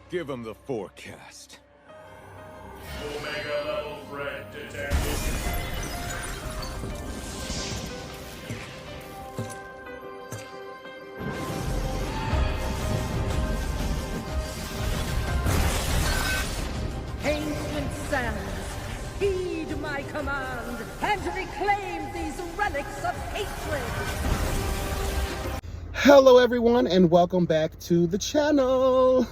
Give him the forecast. Omega level threat detected. Ancient sands, heed my command and reclaim these relics of hatred. Hello everyone and welcome back to the channel.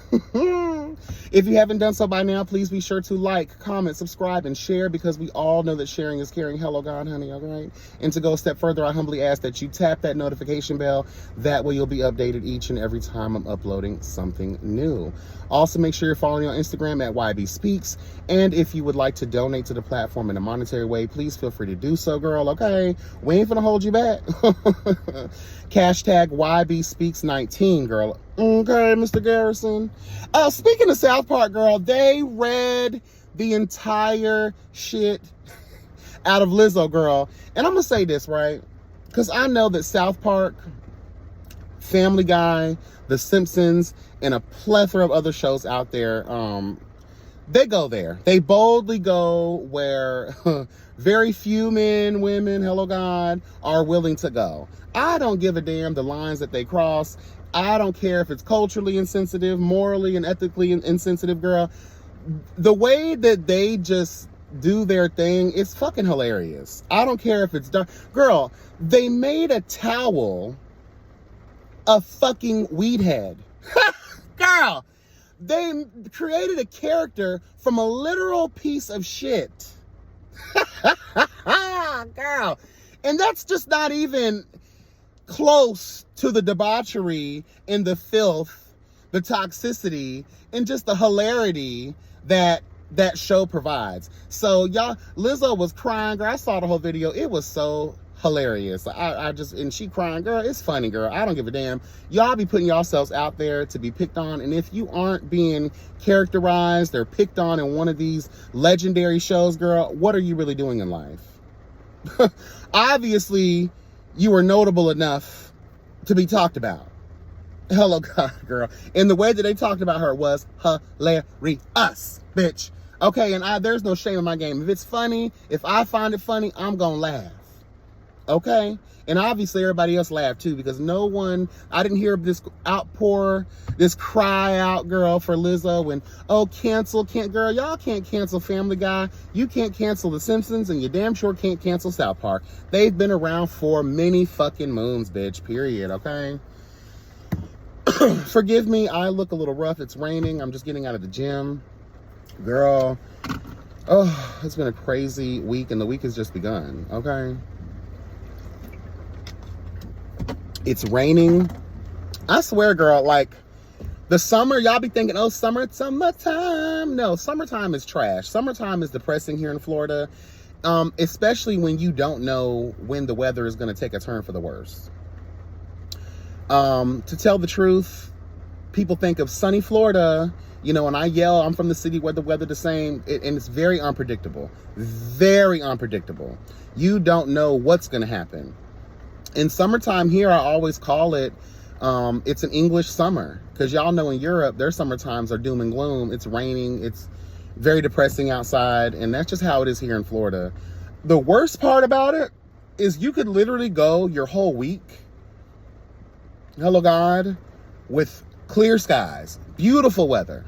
If you haven't done so by now, please be sure to like, comment, subscribe, and share, because we all know that sharing is caring. Hello God, honey, all right? And to go a step further, I humbly ask that you tap that notification bell. That way you'll be updated each and every time I'm uploading something new. Also, make sure you're following me on Instagram at YB Speaks. And if you would like to donate to the platform in a monetary way, please feel free to do so, girl, okay? We ain't finna hold you back. Hashtag YB Speaks 19, girl. Okay, Mr. Garrison. Speaking of South Park, girl, they read the entire shit out of Lizzo, girl. And I'm gonna say this, right? Because I know that South Park, Family Guy, The Simpsons, and a plethora of other shows out there, they go there. They boldly go where very few men, women, hello God, are willing to go. I don't give a damn the lines that they cross. I don't care if it's culturally insensitive, morally and ethically insensitive, girl. The way that they just do their thing is fucking hilarious. I don't care if it's dark. Girl, they made a towel a fucking weed head. Girl, they created a character from a literal piece of shit. Girl, and that's just not even close to the debauchery and the filth, the toxicity, and just the hilarity that that show provides. So y'all, Lizzo was crying, girl. I saw the whole video. It was so hilarious. And she crying, girl. It's funny, girl. I don't give a damn. Y'all be putting yourselves out there to be picked on, and if you aren't being characterized or picked on in one of these legendary shows, girl, what are you really doing in life? Obviously, you were notable enough to be talked about. Hello God, girl. And the way that they talked about her was hilarious, bitch. Okay, and there's no shame in my game. If it's funny, if I find it funny, I'm gonna laugh. Okay? And obviously everybody else laughed too, because I didn't hear this outpour, this cry out, girl, for Lizzo, and girl, y'all can't cancel Family Guy, you can't cancel The Simpsons, and you damn sure can't cancel South Park. They've been around for many fucking moons, bitch, period, okay? Forgive me, I look a little rough, it's raining, I'm just getting out of the gym. Girl, it's been a crazy week, and the week has just begun, okay? It's raining. I swear, girl, like the summer, y'all be thinking, oh, summertime. No, summertime is trash. Summertime is depressing here in Florida, especially when you don't know when the weather is going to take a turn for the worse. To tell the truth, people think of sunny Florida, and I yell, I'm from the city where the weather the same, and it's very unpredictable. Very unpredictable. You don't know what's going to happen. In summertime here, I always call it, it's an English summer. Because y'all know in Europe, their summer times are doom and gloom. It's raining. It's very depressing outside. And that's just how it is here in Florida. The worst part about it is you could literally go your whole week, hello God, with clear skies, beautiful weather.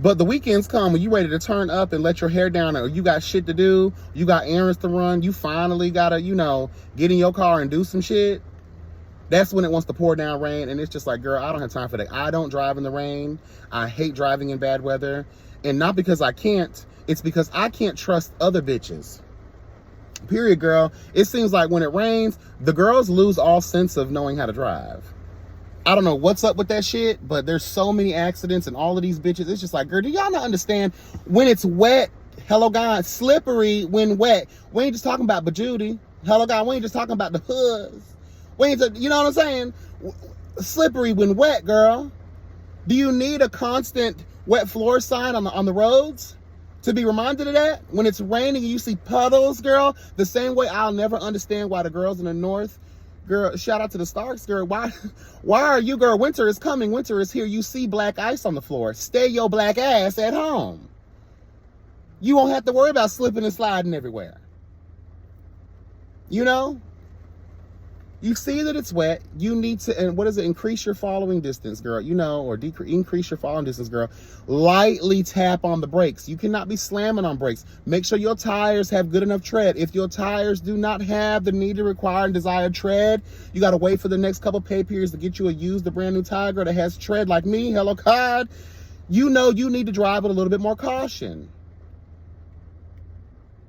But the weekends come when you ready to turn up and let your hair down, or you got shit to do, you got errands to run, you finally gotta, get in your car and do some shit. That's when it wants to pour down rain, and it's just like, girl, I don't have time for that. I don't drive in the rain. I hate driving in bad weather. And not because I can't, it's because I can't trust other bitches. Period, girl. It seems like when it rains, the girls lose all sense of knowing how to drive. I don't know what's up with that shit, but there's so many accidents and all of these bitches. It's just like, girl, do y'all not understand when it's wet? Hello God, slippery when wet. We ain't just talking about Bajudy. Hello God, we ain't just talking about the hoods. We ain't, you know what I'm saying? Slippery when wet, girl. Do you need a constant wet floor sign on the roads to be reminded of that? When it's raining and you see puddles, girl, the same way I'll never understand why the girls in the north Girl, shout out to the Starks, girl. Why are you, girl? Winter is coming. Winter is here. You see black ice on the floor. Stay your black ass at home. You won't have to worry about slipping and sliding everywhere. You know? You see that it's wet. You need to, and what is it? Increase your following distance, girl. You know, or increase your following distance, girl. Lightly tap on the brakes. You cannot be slamming on brakes. Make sure your tires have good enough tread. If your tires do not have the needed, required, and desired tread, you got to wait for the next couple pay periods to get you a used, the brand new tire, girl, that has tread like me. Hello, God. You know you need to drive with a little bit more caution.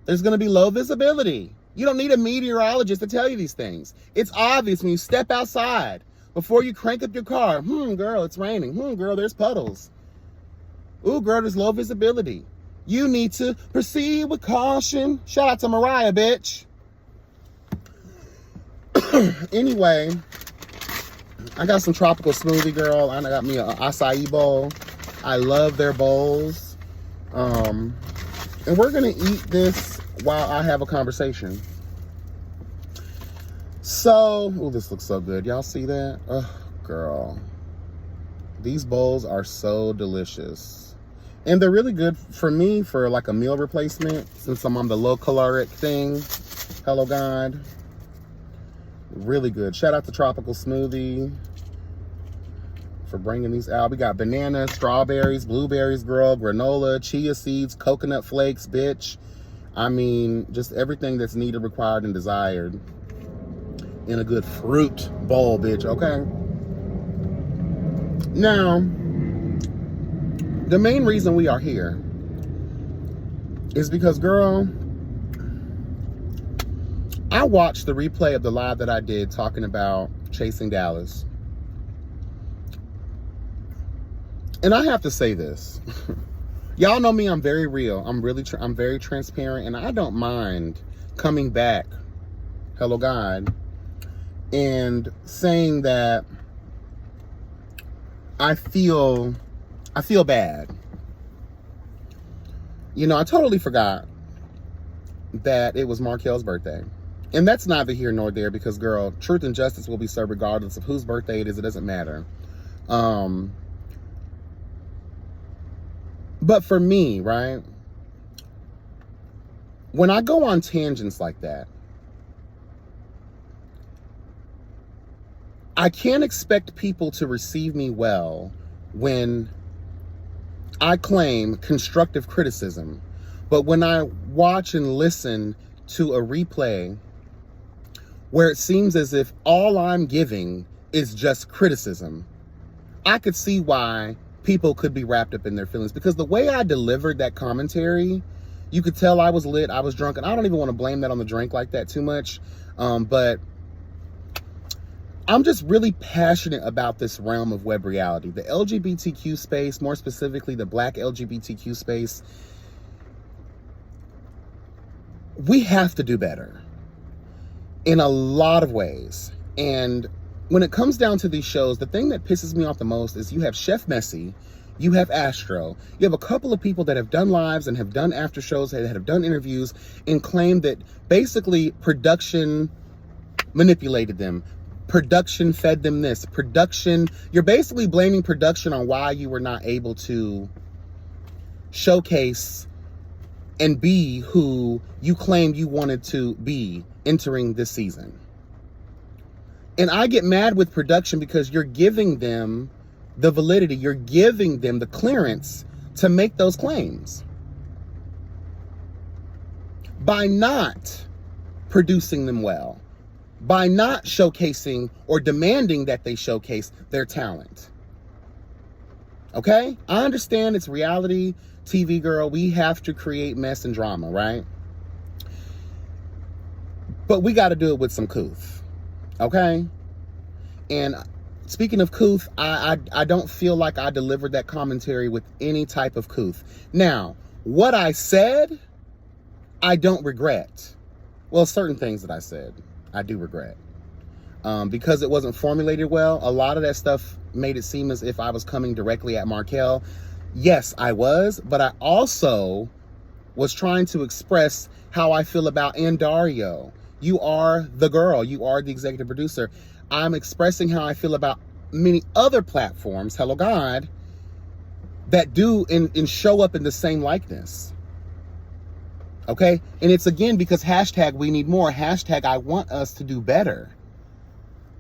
There's going to be low visibility. You don't need a meteorologist to tell you these things. It's obvious when you step outside before you crank up your car. Girl, it's raining. Girl, there's puddles. Ooh, girl, there's low visibility. You need to proceed with caution. Shout out to Mariah, bitch. Anyway, I got some tropical smoothie, girl. I got me an acai bowl. I love their bowls. And we're going to eat this while I have a conversation. So, oh, this looks so good. Y'all see that? Oh, girl. These bowls are so delicious. And they're really good for me for like a meal replacement since I'm on the low caloric thing. Hello, God. Really good. Shout out to Tropical Smoothie for bringing these out. We got bananas, strawberries, blueberries, girl, granola, chia seeds, coconut flakes, bitch. I mean, just everything that's needed, required, and desired in a good fruit bowl, bitch, okay? Now, the main reason we are here is because, girl, I watched the replay of the live that I did talking about Chasing Dallas. And I have to say this. Y'all know me, I'm very real. I'm very transparent, and I don't mind coming back, hello God, and saying that I feel bad. You know, I totally forgot that it was Markel's birthday. And that's neither here nor there because, girl, truth and justice will be served regardless of whose birthday it is. It doesn't matter. But for me, right, when I go on tangents like that, I can't expect people to receive me well when I claim constructive criticism. But when I watch and listen to a replay where it seems as if all I'm giving is just criticism, I could see why people could be wrapped up in their feelings, because the way I delivered that commentary, you could tell I was lit, I was drunk, and I don't even want to blame that on the drink like that too much. But I'm just really passionate about this realm of web reality, the LGBTQ space, more specifically the Black LGBTQ space. We have to do better in a lot of ways. And when it comes down to these shows, the thing that pisses me off the most is you have Chef Messi, you have Astro, you have a couple of people that have done lives and have done after shows, that have done interviews, and claim that basically production manipulated them. Production fed them this. You're basically blaming production on why you were not able to showcase and be who you claimed you wanted to be entering this season. And I get mad with production because you're giving them the validity, you're giving them the clearance to make those claims by not producing them well, by not showcasing or demanding that they showcase their talent. Okay? I understand it's reality TV, girl. We have to create mess and drama, right? But we got to do it with some couth. Okay? And speaking of couth, I don't feel like I delivered that commentary with any type of couth. Now, what I said, I don't regret. Well, certain things that I said, I do regret. Because it wasn't formulated well, a lot of that stuff made it seem as if I was coming directly at Markel. Yes, I was, but I also was trying to express how I feel about Andario, You are the girl. You are the executive producer. I'm expressing how I feel about many other platforms, hello God, that do and show up in the same likeness. Okay? And it's again because hashtag we need more. Hashtag I want us to do better.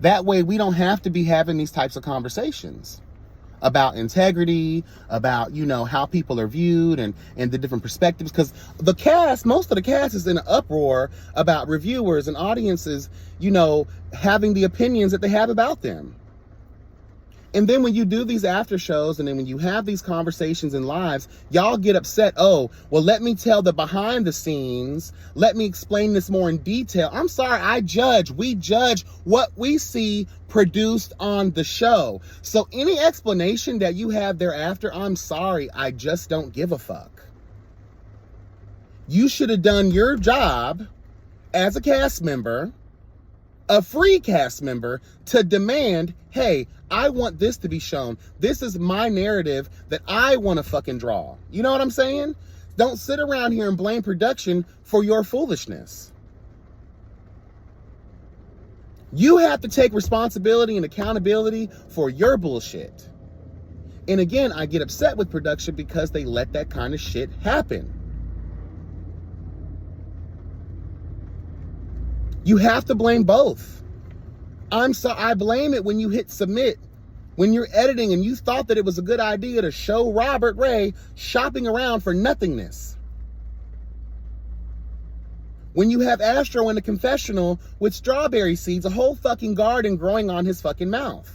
That way we don't have to be having these types of conversations about integrity, about, you know, how people are viewed and the different perspectives. Because the cast, most of the cast is in an uproar about reviewers and audiences, you know, having the opinions that they have about them. And then when you do these after shows and then when you have these conversations in lives, y'all get upset. Oh, well, let me tell the behind the scenes. Let me explain this more in detail. I'm sorry, we judge what we see produced on the show. So any explanation that you have thereafter, I'm sorry, I just don't give a fuck. You should have done your job as a cast member, a free cast member, to demand, hey, I want this to be shown. This is my narrative that I want to fucking draw. You know what I'm saying? Don't sit around here and blame production for your foolishness. You have to take responsibility and accountability for your bullshit. And again, I get upset with production because they let that kind of shit happen. You have to blame both. I blame it when you hit submit, when you're editing and you thought that it was a good idea to show Robert Ray shopping around for nothingness. When you have Astro in the confessional with strawberry seeds, a whole fucking garden growing on his fucking mouth.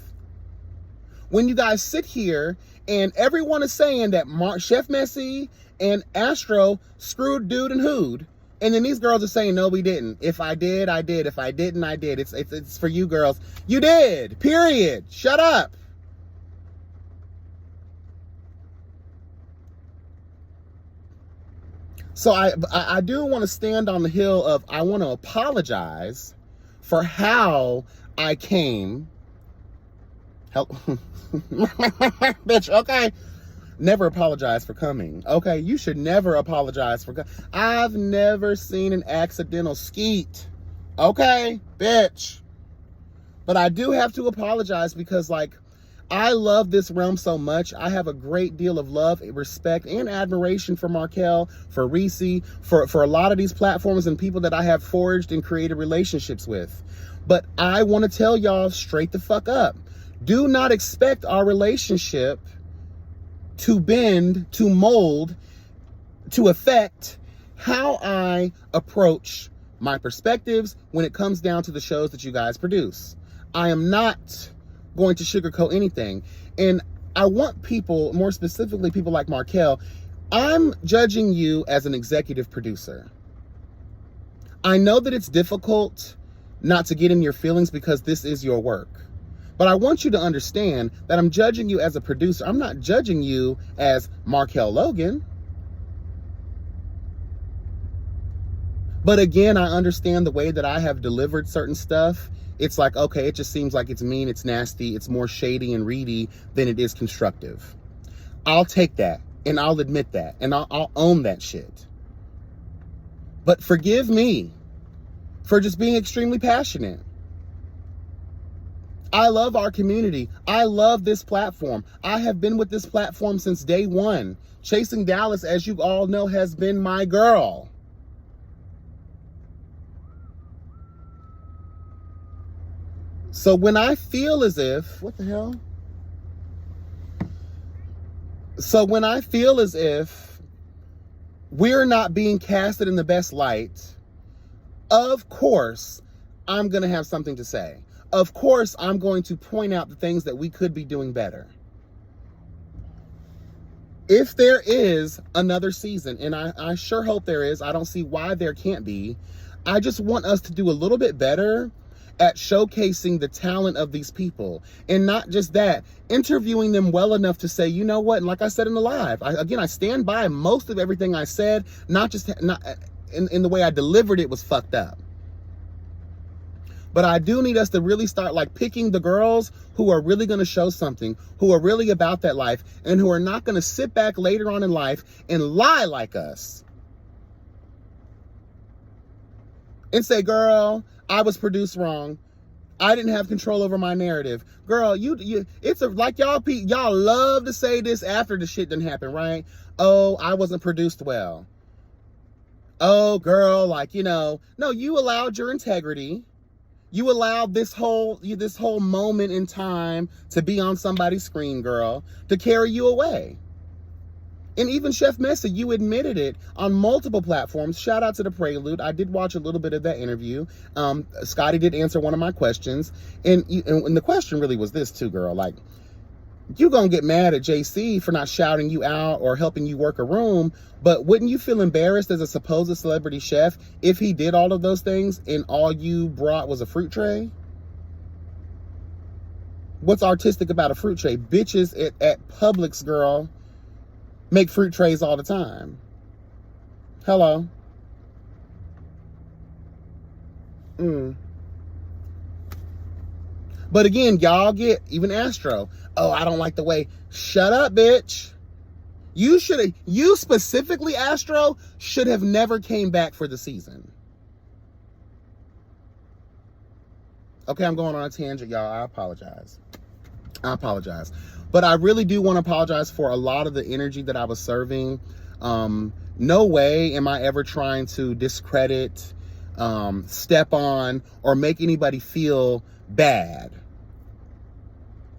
When you guys sit here and everyone is saying that Chef Messi and Astro screwed Dude and Hood, and then these girls are saying, no, we didn't. If I did, I did. If I didn't, I did. It's for you girls. You did. Period. Shut up. So I do want to stand on the hill of I want to apologize for how I came. Help. Bitch, okay. Never apologize for coming. Okay, you should never apologize for coming. I've never seen an accidental skeet. Okay, bitch. But I do have to apologize because, like, I love this realm so much. I have a great deal of love, respect, and admiration for Markel, for Reese, for a lot of these platforms and people that I have forged and created relationships with. But I want to tell y'all straight the fuck up. Do not expect our relationship to bend, to mold, to affect how I approach my perspectives when it comes down to the shows that you guys produce. I am not going to sugarcoat anything. And I want people, more specifically people like Markel, I'm judging you as an executive producer. I know that it's difficult not to get in your feelings because this is your work. But I want you to understand that I'm judging you as a producer. I'm not judging you as Markel Logan. But again, I understand the way that I have delivered certain stuff. It's like, okay, it just seems like it's mean, it's nasty, it's more shady and reedy than it is constructive. I'll take that, and I'll admit that, and I'll own that shit. But forgive me for just being extremely passionate. I love our community. I love this platform. I have been with this platform since day one. Chasing Dallas, as you all know, has been my girl. So when I feel as if, what the hell? So when I feel as if we're not being casted in the best light, of course, I'm going to have something to say. Of course, I'm going to point out the things that we could be doing better. If there is another season, and I sure hope there is, I don't see why there can't be. I just want us to do a little bit better at showcasing the talent of these people. And not just that, interviewing them well enough to say, you know what, and like I said in the live, I stand by most of everything I said, not in the way I delivered it was fucked up. But I do need us to really start like picking the girls who are really going to show something, who are really about that life, and who are not going to sit back later on in life and lie like us. and say, girl, I was produced wrong. I didn't have control over my narrative. Girl, it's like y'all love to say this after the shit didn't happen, right? Oh, I wasn't produced well. Oh, girl, like, no, you allowed your integrity. You allowed this whole moment in time to be on somebody's screen, girl, to carry you away. And even Chef Mesa, you admitted it on multiple platforms. Shout out to The Prelude. I did watch a little bit of that interview. Scotty did answer one of my questions. And the question really was this too, girl. Like, you gonna get mad at JC for not shouting you out or helping you work a room, but wouldn't you feel embarrassed as a supposed celebrity chef if he did all of those things and all you brought was a fruit tray? What's artistic about a fruit tray? Bitches at Publix, girl, make fruit trays all the time. Hello. But again, y'all get, even Astro, oh, I don't like the way. Shut up, bitch. You specifically, Astro, should have never came back for the season. Okay, I'm going on a tangent, y'all. I apologize. But I really do want to apologize for a lot of the energy that I was serving. No way am I ever trying to discredit, step on, or make anybody feel bad.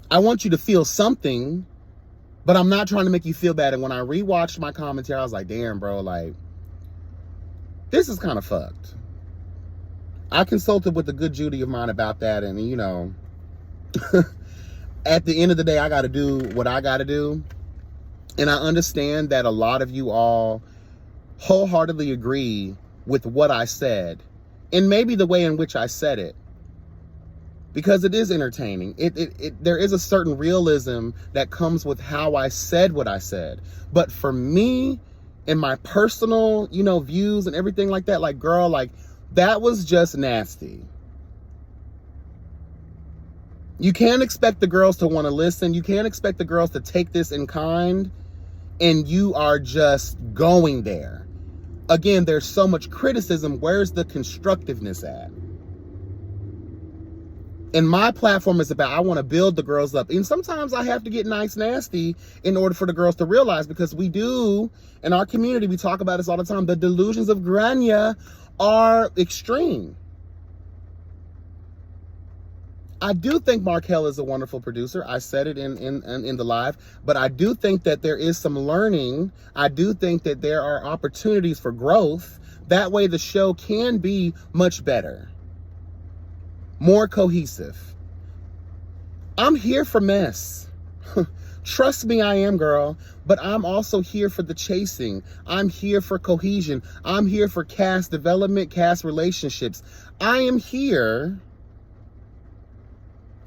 I want you to feel something, but I'm not trying to make you feel bad. And when I rewatched my commentary, I was like, damn, bro, like, this is kind of fucked. I consulted with a good Judy of mine about that, and at the end of the day, I got to do what I got to do. And I understand that a lot of you all wholeheartedly agree with what I said, and maybe the way in which I said it, because it is entertaining. There is a certain realism that comes with how I said what I said. But for me and my personal, views and everything like that, like, girl, like, that was just nasty. You can't expect the girls to want to listen. You can't expect the girls to take this in kind, and you are just going there. Again, there's so much criticism. Where's the constructiveness at? And my platform is about, I want to build the girls up. And sometimes I have to get nice nasty in order for the girls to realize, because we do, in our community, we talk about this all the time, the delusions of grandeur are extreme. I do think Markel is a wonderful producer. I said it in the live, but I do think that there is some learning. I do think that there are opportunities for growth. That way the show can be much better, more cohesive. I'm here for mess. Trust me, I am, girl. But I'm also here for the chasing. I'm here for cohesion. I'm here for cast development, cast relationships. I am here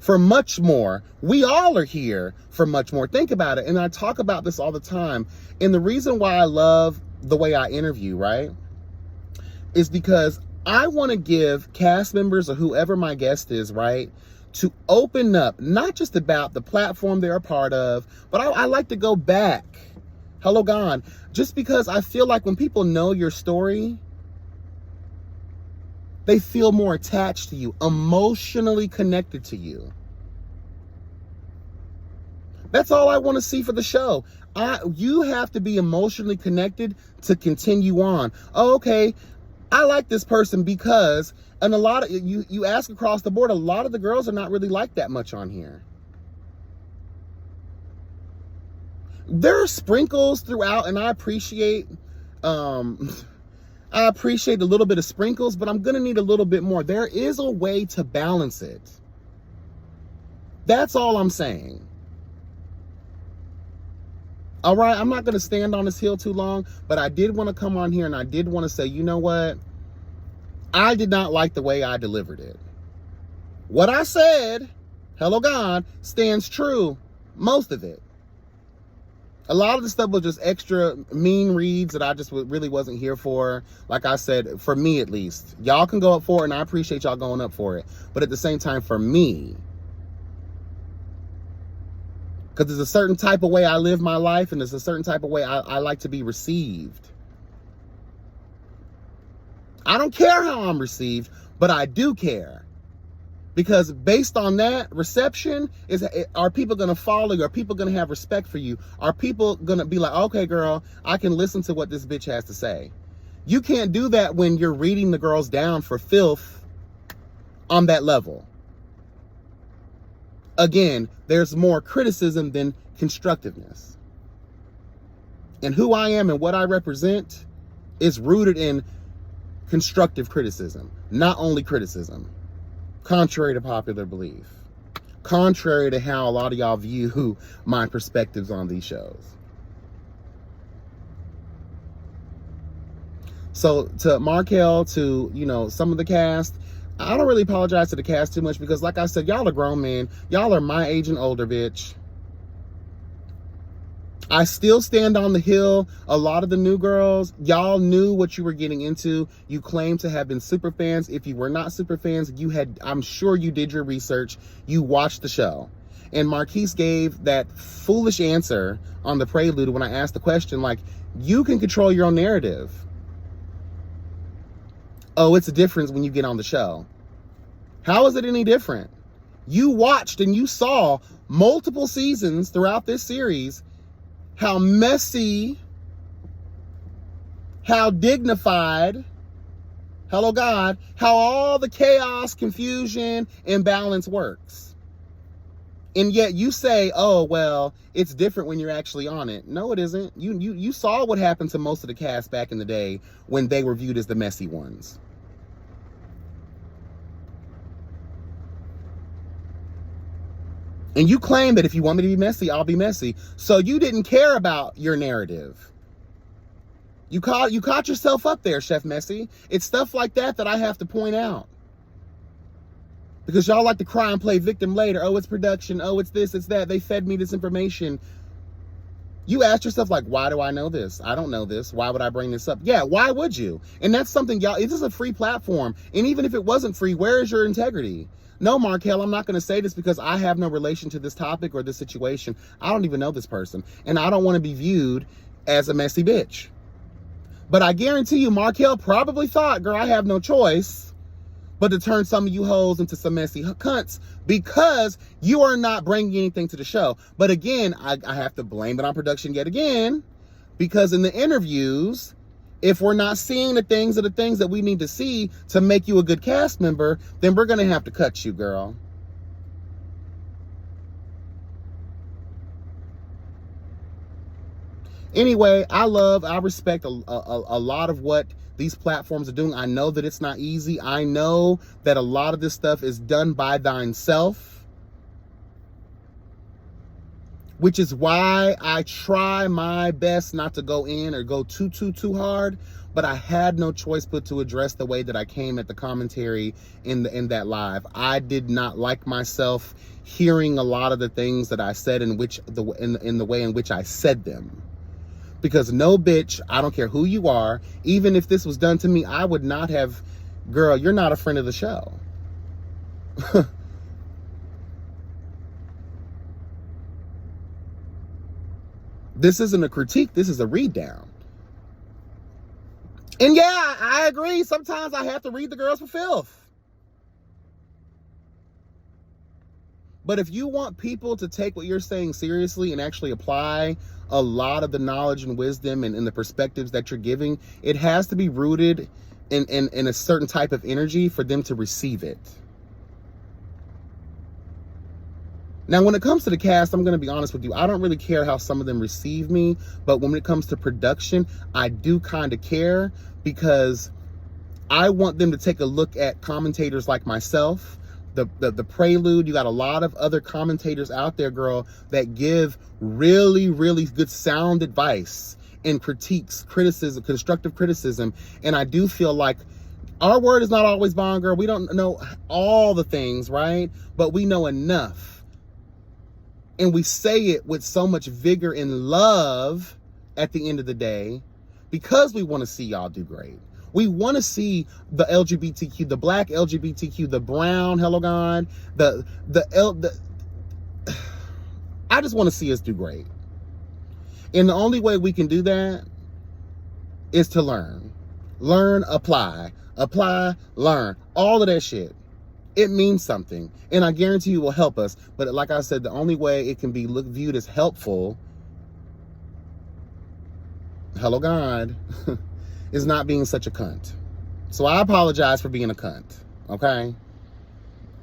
for much more. We all are here for much more. Think about it. And I talk about this all the time. And the reason why I love the way I interview, right, is because I want to give cast members or whoever my guest is, right, to open up, not just about the platform they're a part of, but I like to go back. Hello, God. Just because I feel like when people know your story, they feel more attached to you, emotionally connected to you. That's all I want to see for the show. You have to be emotionally connected to continue on. Oh, okay, I like this person because, and a lot of you ask across the board, a lot of the girls are not really like that much on here. There are sprinkles throughout, and I appreciate a little bit of sprinkles, but I'm gonna need a little bit more. There is a way to balance it. That's all I'm saying. All right, I'm not gonna stand on this hill too long, but I did want to come on here and I did want to say, you know what? I did not like the way I delivered it. What I said, hello God, stands true. Most of it. A lot of the stuff was just extra mean reads that I just really wasn't here for. Like I said, for me at least. Y'all can go up for it, and I appreciate y'all going up for it. But at the same time, for me, because there's a certain type of way I live my life, and there's a certain type of way I like to be received. I don't care how I'm received, but I do care. Because based on that reception, are people going to follow you? Are people going to have respect for you? Are people going to be like, okay, girl, I can listen to what this bitch has to say? You can't do that when you're reading the girls down for filth on that level. Again, there's more criticism than constructiveness. And who I am and what I represent is rooted in constructive criticism, not only criticism. Contrary to popular belief. Contrary to how a lot of y'all view my perspectives on these shows. So to Markel, to, you know, some of the cast, I don't really apologize to the cast too much because like I said, y'all are grown men. Y'all are my age and older, bitch. I still stand on the hill. A lot of the new girls, y'all knew what you were getting into. You claim to have been super fans. If you were not super fans, I'm sure you did your research. You watched the show. And Marquise gave that foolish answer on the prelude when I asked the question, like, you can control your own narrative. Oh, it's a difference when you get on the show. How is it any different? You watched and you saw multiple seasons throughout this series how messy, how dignified, hello God, how all the chaos, confusion, imbalance works. And yet you say, oh, well, it's different when you're actually on it. No, it isn't. You saw what happened to most of the cast back in the day when they were viewed as the messy ones. And you claim that if you want me to be messy, I'll be messy. So you didn't care about your narrative. You caught yourself up there, Chef Messy. It's stuff like that I have to point out. Because y'all like to cry and play victim later. Oh, it's production. Oh, it's this, it's that. They fed me this information. You ask yourself, like, why do I know this? I don't know this. Why would I bring this up? Yeah, why would you? And that's something, y'all, this is a free platform. And even if it wasn't free, where is your integrity? No, Markel, I'm not going to say this because I have no relation to this topic or this situation. I don't even know this person. And I don't want to be viewed as a messy bitch. But I guarantee you, Markel probably thought, girl, I have no choice but to turn some of you hoes into some messy cunts because you are not bringing anything to the show. But again, I have to blame it on production yet again because in the interviews, if we're not seeing the things that we need to see to make you a good cast member, then we're going to have to cut you, girl. Anyway, I respect a lot of what these platforms are doing. I know that it's not easy. I know that a lot of this stuff is done by thine self, which is why I try my best not to go in or go too hard. But I had no choice but to address the way that I came at the commentary in that live. I did not like myself hearing a lot of the things that I said in the way in which I said them. Because no bitch, I don't care who you are, even if this was done to me, I would not have, girl, you're not a friend of the show. This isn't a critique, this is a read down. And yeah, I agree. Sometimes I have to read the girls for filth. But if you want people to take what you're saying seriously and actually apply a lot of the knowledge and wisdom and the perspectives that you're giving, it has to be rooted in a certain type of energy for them to receive it. Now, when it comes to the cast, I'm going to be honest with you. I don't really care how some of them receive me. But when it comes to production, I do kind of care because I want them to take a look at commentators like myself. The prelude, you got a lot of other commentators out there, girl, that give really, really good sound advice and critiques, criticism, constructive criticism. And I do feel like our word is not always bond, girl. We don't know all the things, right? But we know enough. And we say it with so much vigor and love at the end of the day because we want to see y'all do great. We want to see the LGBTQ, the black LGBTQ, the brown, hello God, I just want to see us do great. And the only way we can do that is to learn. Learn, apply. Apply, learn. All of that shit. It means something. And I guarantee you it will help us. But like I said, the only way it can be viewed as helpful, hello God, is not being such a cunt. So I apologize for being a cunt. Okay?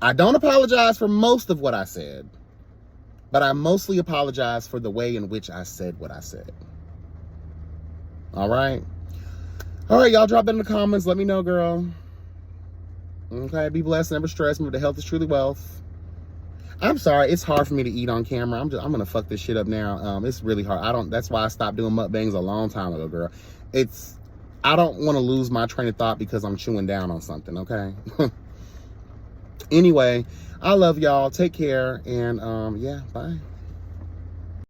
I don't apologize for most of what I said. But I mostly apologize for the way in which I said what I said. All right? All right, y'all drop that in the comments. Let me know, girl. Okay, be blessed, never stress. Remember, the health is truly wealth. I'm sorry, it's hard for me to eat on camera. I'm gonna fuck this shit up now. It's really hard. That's why I stopped doing mukbangs a long time ago, girl. I don't want to lose my train of thought because I'm chewing down on something, okay? Anyway, I love y'all. Take care, and yeah, bye.